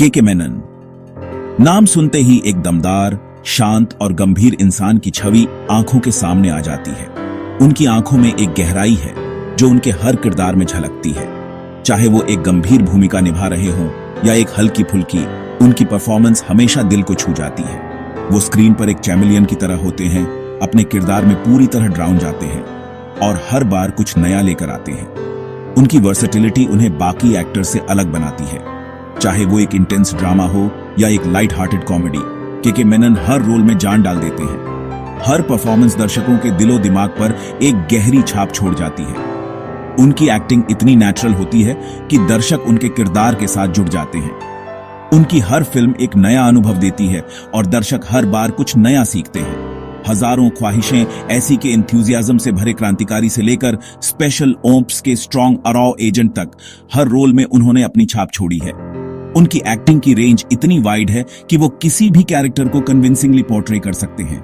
के मेनन। नाम सुनते ही एक दमदार, शांत और गंभीर इंसान की छवि आंखों के सामने आ जाती है। उनकी आंखों में एक गहराई है जो उनके हर किरदार में झलकती है। चाहे वो एक गंभीर भूमिका निभा रहे हों या एक हल्की फुल्की, उनकी परफॉर्मेंस हमेशा दिल को छू जाती है। वो स्क्रीन पर एक चैमेलियन की तरह होते हैं, अपने किरदार में पूरी तरह ड्राउन जाते हैं और हर बार कुछ नया लेकर आते हैं। उनकी वर्सेटिलिटी उन्हें बाकी एक्टर से अलग बनाती है। चाहे वो एक इंटेंस ड्रामा हो या एक लाइट हार्टेड कॉमेडी, के मेनन हर रोल में जान डाल देते हैं। हर परफॉर्मेंस दर्शकों के दिलो दिमाग पर एक गहरी छाप छोड़ जाती है। उनकी एक्टिंग इतनी नेचुरल होती है कि दर्शक उनके किरदार के साथ जुड़ जाते हैं। उनकी हर फिल्म एक नया अनुभव देती है और दर्शक हर बार कुछ नया सीखते हैं। हजारों ख्वाहिशें ऐसी के एंथुसियाज्म से भरे क्रांतिकारी से लेकर स्पेशल ओम्प्स के स्ट्रॉन्ग अराव एजेंट तक हर रोल में उन्होंने अपनी छाप छोड़ी है। उनकी एक्टिंग की रेंज इतनी वाइड है कि वो किसी भी कैरेक्टर को कन्विंसिंगली पोर्ट्रे कर सकते हैं।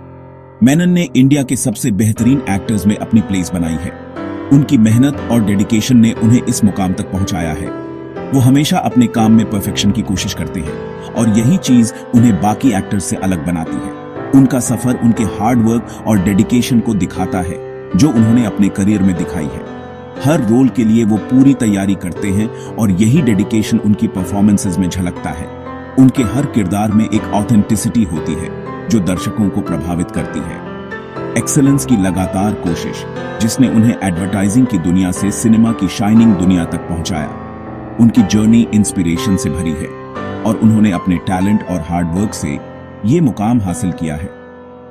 मेनन ने इंडिया के सबसे बेहतरीन एक्टर्स में अपनी प्लेस बनाई है। उनकी मेहनत और डेडिकेशन ने उन्हें इस मुकाम तक पहुंचाया है। वो हमेशा अपने काम में परफेक्शन की कोशिश करते हैं और यही चीज उन्हें बाकी एक्टर्स से अलग बनाती है। उनका सफर उनके हार्ड वर्क और डेडिकेशन को दिखाता है जो उन्होंने अपने करियर में दिखाई है। हर रोल के लिए वो पूरी तैयारी करते हैं और यही डेडिकेशन उनकी परफॉर्मेंसेस में झलकता है। उनके हर किरदार में एक ऑथेंटिसिटी होती है जो दर्शकों को प्रभावित करती है। एक्सेलेंस की लगातार कोशिश जिसने उन्हें एडवर्टाइजिंग की दुनिया से सिनेमा की शाइनिंग दुनिया तक पहुंचाया। उनकी जर्नी इंस्पिरेशन से भरी है और उन्होंने अपने टैलेंट और हार्ड वर्क से ये मुकाम हासिल किया है।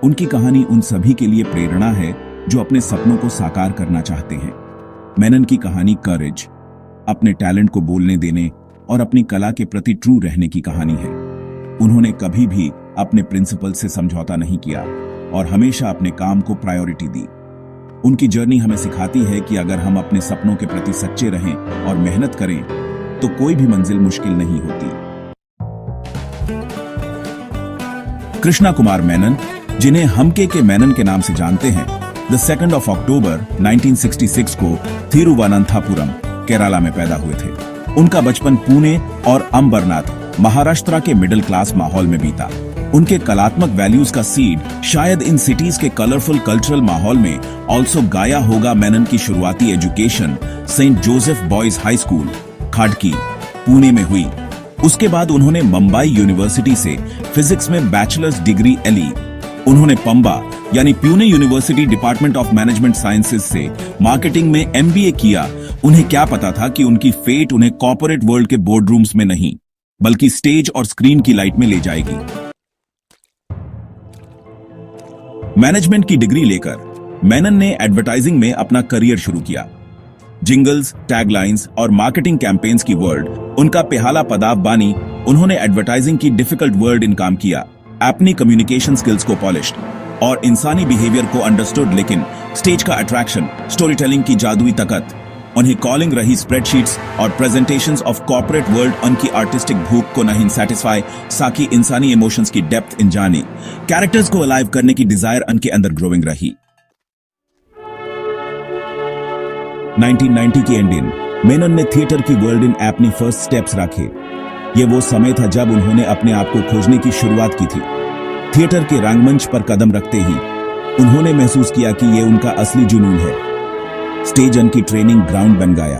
उनकी कहानी उन सभी के लिए प्रेरणा है जो अपने सपनों को साकार करना चाहते हैं। मेनन की कहानी करेज, अपने टैलेंट को बोलने देने और अपनी कला के प्रति ट्रू रहने की कहानी है। उन्होंने कभी भी अपने प्रिंसिपल से समझौता नहीं किया और हमेशा अपने काम को प्रायोरिटी दी। उनकी जर्नी हमें सिखाती है कि अगर हम अपने सपनों के प्रति सच्चे रहें और मेहनत करें तो कोई भी मंजिल मुश्किल नहीं होती। कृष्णा कुमार मेनन, जिन्हें हम के मेनन के नाम से जानते हैं, 2 अक्टूबर 1966 को थिरुवनंतपुरम, केरला में पैदा हुए थे। उनका बचपन पुणे और अंबरनाथ, महाराष्ट्र के मिडिल क्लास माहौल में बीता। उनके कलात्मक वैल्यूज का सीड शायद इन सिटीज के कलरफुल कल्चरल माहौल में ऑल्सो गाया होगा। मेनन की शुरुआती education Saint Joseph boys high school, Khadki, Pune में हुई। उसके बाद उन्होंने मुंबई यूनिवर्सिटी से फिजिक्स में बैचलर्स डिग्री ली। उन्होंने पंबा यानी Pune university department of management sciences से मार्केटिंग में MBA किया। उन्हें क्या पता था कि उनकी फेट उन्हें कॉर्पोरेट वर्ल्ड के बोर्ड रूम्स में नहीं बल्कि स्टेज और स्क्रीन की लाइट में ले जाएगी। मैनेजमेंट की डिग्री लेकर मेनन ने एडवर्टाइजिंग में अपना करियर शुरू किया। जिंगल्स, टैगलाइंस और मार्केटिंग कैंपेन्स की वर्ल्ड उनका पेहाला पदाव बानी। उन्होंने एडवर्टाइजिंग की डिफिकल्ट वर्ल्ड इनकाम किया, अपनी कम्युनिकेशन स्किल्स को पॉलिश्ड और इंसानी बिहेवियर को अंडरस्टूड। लेकिन स्टेज का अट्रैक्शन, स्टोरी टेलिंग की जादुई ताकत उन्हें कॉलिंग रही। स्प्रेडशीट्स और प्रेजेंटेशंस ऑफ कॉर्पोरेट वर्ल्ड उनकी आर्टिस्टिक भूख को नहीं सेटिस्फाई, साकी इंसानी इमोशंस की डेप्थ इन जाने, कैरेक्टर्स को अलाइव करने की डिजायर उनके अंदर ग्रोइंग रही। 1990 की एंडिंग, मेनन ने थिएटर की वर्ल्ड इन अपनी फर्स्ट स्टेप्स रखे। ये वो समय था जब उन्होंने अपने आप को खोजने की शुरुआत की थी। थिएटर के रंगमंच पर कदम रखते ही उन्होंने महसूस किया कि ये उनका असली जुनून है। स्टेज उनकी ट्रेनिंग ग्राउंड बन गया,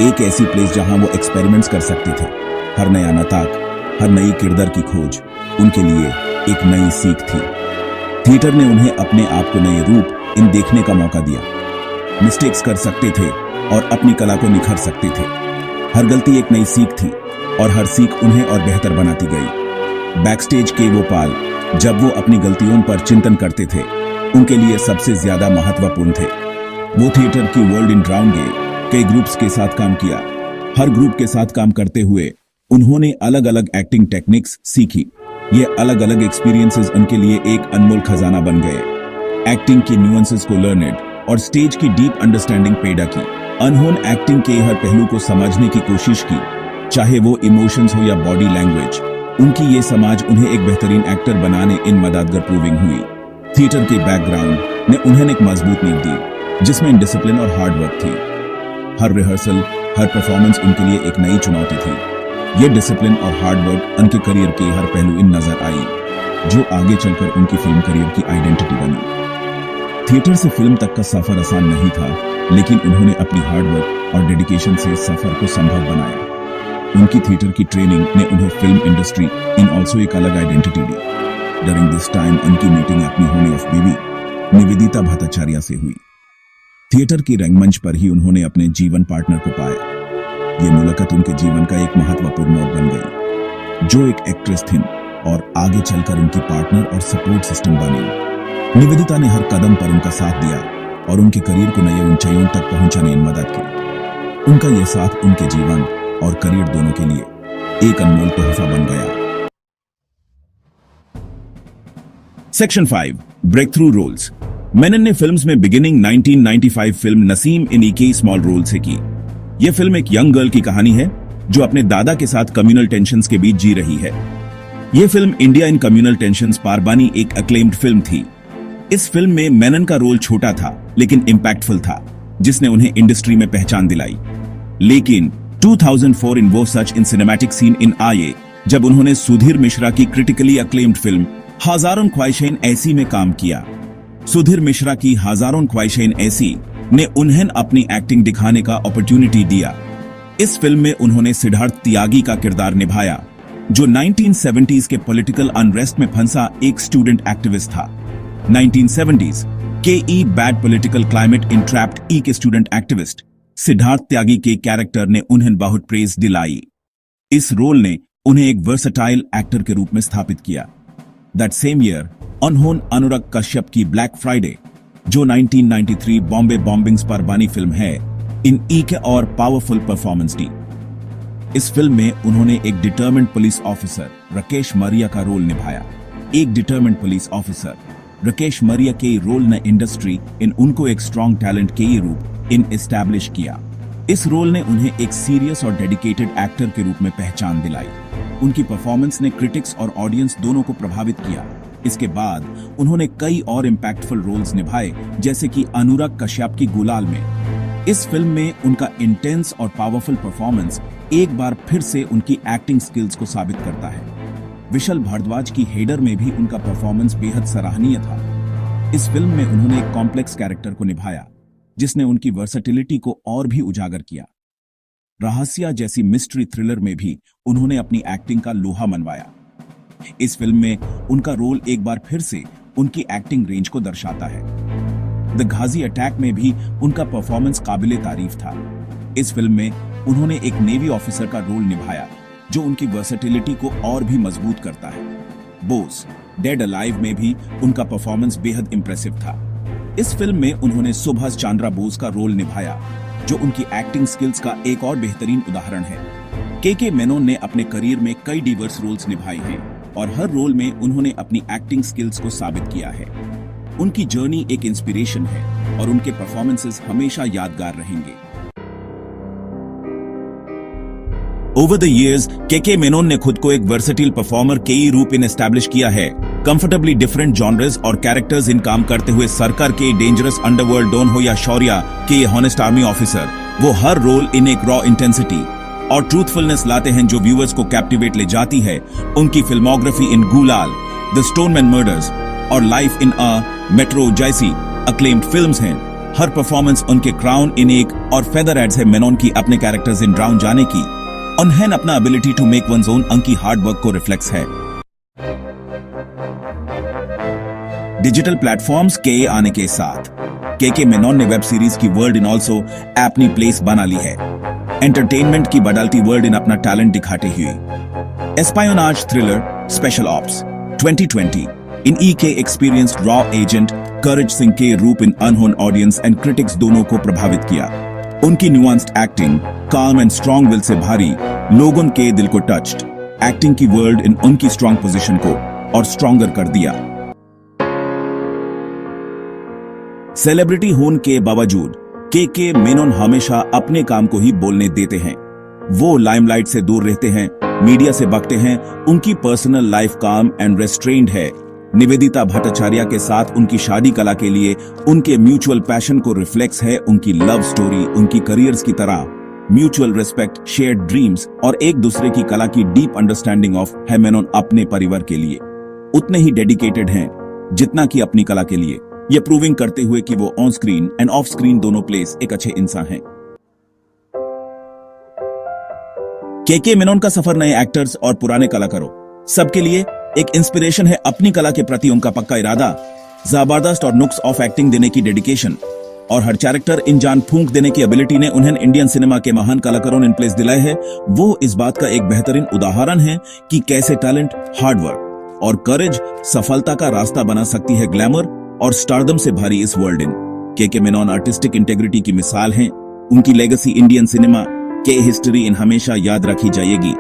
एक ऐसी प्लेस जहां वो एक्सपेरिमेंट्स कर सकते थे। हर नया नाटक, हर नई किरदार की खोज उनके लिए एक नई सीख थी। थिएटर ने उन्हें अपने आप को नए रूप इन देखने का मौका दिया। मिस्टेक्स कर सकते थे और अपनी कला को निखर सकते थे। हर गलती एक नई सीख थी और हर सीख उन्हें और बेहतर बनाती गई। बैकस्टेज के वो पाल जब वो अपनी गलतियों पर चिंतन करते थे, उनके लिए सबसे ज्यादा महत्वपूर्ण थे। वो थिएटर की वर्ल्ड इन ड्राउन गए, कई ग्रुप्स के साथ काम किया। हर ग्रुप के साथ काम करते हुए उन्होंने अलग अलग एक्टिंग टेक्निक्स सीखी। ये अलग अलग एक्सपीरियंसेस उनके लिए एक अनमोल खजाना बन गए। एक्टिंग की न्यूएंसेस को लर्नेड और स्टेज की डीप अंडरस्टैंडिंग पैदा की। अनहोन एक्टिंग के हर पहलू को समझने की कोशिश की, चाहे वो इमोशंस हो या बॉडी लैंग्वेज। उनकी ये समाज उन्हें एक बेहतरीन एक्टर बनाने इन मददगार प्रूविंग हुई। थिएटर के बैकग्राउंड ने उन्हें एक मजबूत नींव दी जिसमें डिसिप्लिन और हार्ड वर्क थी। हर रिहर्सल, हर परफॉर्मेंस उनके लिए एक नई चुनौती थी। ये डिसिप्लिन और हार्डवर्क उनके करियर के हर पहलू इन नजर आई, जो आगे चलकर उनकी फिल्म करियर की आइडेंटिटी बनी। थिएटर से फिल्म तक का सफर आसान नहीं था, लेकिन उन्होंने अपनी हार्डवर्क और डेडिकेशन से सफर को संभव बनाया। उनकी थिएटर की ट्रेनिंग ने उन्हें फिल्म इंडस्ट्री इन ऑल्सो एक अलग identity the. During this time उनकी मीटिंग अपनी होने ऑफ बीवी निवेदिता भट्टाचार्य से हुई। थिएटर की रंगमंच पर ही उन्होंने अपने जीवन पार्टनर को पाया। ये मुलाकात उनके जीवन का एक महत्वपूर्ण मोड़ बन गई, जो एक एक्ट्रेस थी और आगे चलकर उनकी पार्टनर और सपोर्ट सिस्टम बनी। निवेदिता ने हर कदम पर उनका साथ दिया और उनके करियर को नई ऊंचाइयों तक पहुंचाने में मदद की। उनका यह साथ उनके जीवन और करियर दोनों के लिए एक अनमोल तोहफा बन गया। Section 5 breakthrough roles. Menon ने फिल्म्स में बिगिनिंग 1995 फिल्म नसीम इन के स्मॉल रोल से की। यह फिल्म एक यंग गर्ल की कहानी है जो अपने दादा के साथ कम्युनल टेंशन्स के बीच जी रही है। यह film India in communal tensions पारबानी एक अक्लेम्ड फिल्म थी। इस फिल्म में मेनन का रोल छोटा था लेकिन इंपैक्टफुल था, जिसने उन्हें इंडस्ट्री में पहचान दिलाई। लेकिन 2004 इन वो सच इन सिनेमैटिक सीन इन आए जब उन्होंने सुधीर मिश्रा की क्रिटिकली अक्लेम्ड फिल्म हजारों ख्वाहिशें ऐसी में काम किया। सुधीर मिश्रा की हजारों ख्वाहिशें ऐसी ने उन्हें अपनी एक्टिंग दिखाने का अपॉर्चुनिटी दिया। इस फिल्म में उन्होंने सिद्धार्थ त्यागी का किरदार निभाया, जो 1970s के पॉलिटिकल अनरेस्ट में फंसा एक स्टूडेंट एक्टिविस्ट था। 1970s के bad political climate in trapped के स्टूडेंट एक्टिविस्ट सिद्धार्थ त्यागी के कैरेक्टर ने उन्हें बहुत प्रेज दिलाई। इस रोल ने उन्हें एक वर्सटाइल एक्टर के रूप में स्थापित किया। दैट सेम ईयर उन्होंने अनुराग कश्यप की ब्लैक फ्राइडे, जो 1993 बॉम्बे बॉम्बिंग्स पर बनी फिल्म है, इन के और पावरफुल परफॉर्मेंस दी। इस फिल्म में उन्होंने एक डिटरमिन्ड पुलिस ऑफिसर राकेश मरिया का रोल निभाया। एक डिटरमिन्ड पुलिस ऑफिसर राकेश मरिया के रोल ने इंडस्ट्री इन उनको एक स्ट्रॉन्ग टैलेंट के रूप इन एस्टैब्लिश किया। इस रोल ने उन्हें एक सीरियस और डेडिकेटेड एक्टर के रूप में पहचान दिलाई। उनकी परफॉर्मेंस ने क्रिटिक्स और ऑडियंस दोनों को प्रभावित किया। इसके बाद उन्होंने कई और इम्पैक्टफुल रोल्स निभाए, जैसे कि अनुराग कश्यप की गुलाल में। इस फिल्म में उनका इंटेंस और पावरफुल परफॉर्मेंस एक बार फिर से उनकी एक्टिंग स्किल्स को साबित करता है। विशाल भारद्वाज की हेडर में भी उनका परफॉर्मेंस बेहद सराहनीय था। इस फिल्म में उन्होंने एक कॉम्प्लेक्स कैरेक्टर को निभाया, जिसने उनकी वर्सेटिलिटी को और भी उजागर किया। रहस्य जैसी मिस्ट्री थ्रिलर में भी उन्होंने अपनी एक्टिंग का लोहा मनवाया। इस फिल्म में उनका रोल एक बार फिर से उनकी एक्टिंग रेंज को दर्शाता है। द घाजी अटैक में भी उनका परफॉर्मेंस काबिले तारीफ था। इस फिल्म में उन्होंने एक नेवी ऑफिसर का रोल निभाया, जो उनकी वर्सेटिलिटी को और भी मजबूत करता है। बोस डेड अलाइव में भी उनका परफॉर्मेंस बेहद इंप्रेसिव था। इस फिल्म में उन्होंने सुभाष चंद्र बोस का रोल निभाया, जो उनकी एक्टिंग स्किल्स का एक और बेहतरीन उदाहरण है। के मेनन ने अपने करियर में कई डिवर्स रोल्स निभाए हैं और हर रोल में उन्होंने अपनी एक्टिंग स्किल्स को साबित किया है। उनकी जर्नी एक इंस्पिरेशन है और उनके परफॉर्मेंसेस हमेशा यादगार रहेंगे। ओवर द इयर्स के मेनन ने खुद को एक वर्सेटाइल परफॉर्मर के रूप इन एस्टैब्लिश किया है। कंफर्टेबली डिफरेंट जॉनर्स और कैरेक्टर्स इन काम करते हुए सरकार के डेंजरस अंडरवर्ल्ड डॉन हो या शौर्या के हॉनेस्ट आर्मी ऑफिसर, वो हर रोल इन एक रॉ इंटेंसिटी और ट्रूथफुलनेस लाते हैं जो व्यूअर्स को कैप्टिवेट ले जाती है। उनकी फिल्मोग्राफी इन गुलाल, द स्टोनमैन मर्डर्स और लाइफ इन अ मेट्रो जैसी अक्लेम्ड फिल्म्स हैं। हर परफॉर्मेंस उनके क्राउन इन एक और फेदर एड्स है मेनन की अपने कैरेक्टर्स इन ड्राउन जाने की। उन्हें अपना ability to make one's own उनकी हार्ड वर्क को रिफ्लेक्स है। डिजिटल प्लेटफॉर्म्स के आने के साथ के मेनन ने वेब सीरीज की वर्ल्ड इन ऑल्सो अपनी प्लेस बना ली है। एंटरटेनमेंट की बदलती वर्ल्ड इन अपना टैलेंट दिखाते हुए एस्पायोनाज थ्रिलर स्पेशल ऑप्स 2020 इन के एक्सपीरियंस्ड रॉ एजेंट करेज सिंह के रूप इन अनहोन ऑडियंस एंड क्रिटिक्स दोनों को प्रभावित किया। उनकी न्यूआंस्ड एक्टिंग काम एंड स्ट्रॉन्ग विल से भारी लोगों के दिल को टच्ड। एक्टिंग की वर्ल्ड इन उनकी स्ट्रॉन्ग पोजीशन को और स्ट्रॉन्गर कर दिया। सेलिब्रिटी होने के बावजूद के मेनन हमेशा अपने काम को ही बोलने देते हैं। वो लाइमलाइट से दूर रहते हैं, मीडिया से बचते हैं। उनकी पर्सनल लाइफ काम एंड रेस्ट्रेन्ड है। निवेदिता भट्टाचार्य के साथ उनकी शादी कला के लिए उनके म्यूचुअल पैशन को रिफ्लेक्स है। उनकी लव स्टोरी उनकी करियर्स की तरह म्यूचुअल रिस्पेक्ट, शेयर्ड ड्रीम्स और एक दूसरे की कला की डीप अंडरस्टैंडिंग ऑफ है मेनन अपने परिवार के लिए उतने ही डेडिकेटेड हैं जितना कि अपनी कला के लिए, ये प्रूविंग करते हुए कि वो on screen end of screen दोनों प्लेस एक अच्छे इंसान हैं। के मेनन का सफर नए एक्टर्स और पुराने कलाकारों सबके लिए एक इंस्पिरेशन है। अपनी कला के प्रति उनका पक्का इरादा, जबरदस्त और नुक्स ऑफ एक्टिंग देने की डेडिकेशन और हर कैरेक्टर इन जान फूंक देने की एबिलिटी ने उन्हें इंडियन सिनेमा के महान कलाकारों ने इन प्लेस दिलाए है। वो इस बात का एक बेहतरीन उदाहरण है कि कैसे टैलेंट, हार्डवर्क और करेज सफलता का रास्ता बना सकती है ग्लैमर और स्टारडम से भारी इस वर्ल्ड इन। के मेनन आर्टिस्टिक इंटेग्रिटी की मिसाल हैं। उनकी लेगेसी इंडियन सिनेमा के हिस्ट्री इन हमेशा याद रखी जाएगी।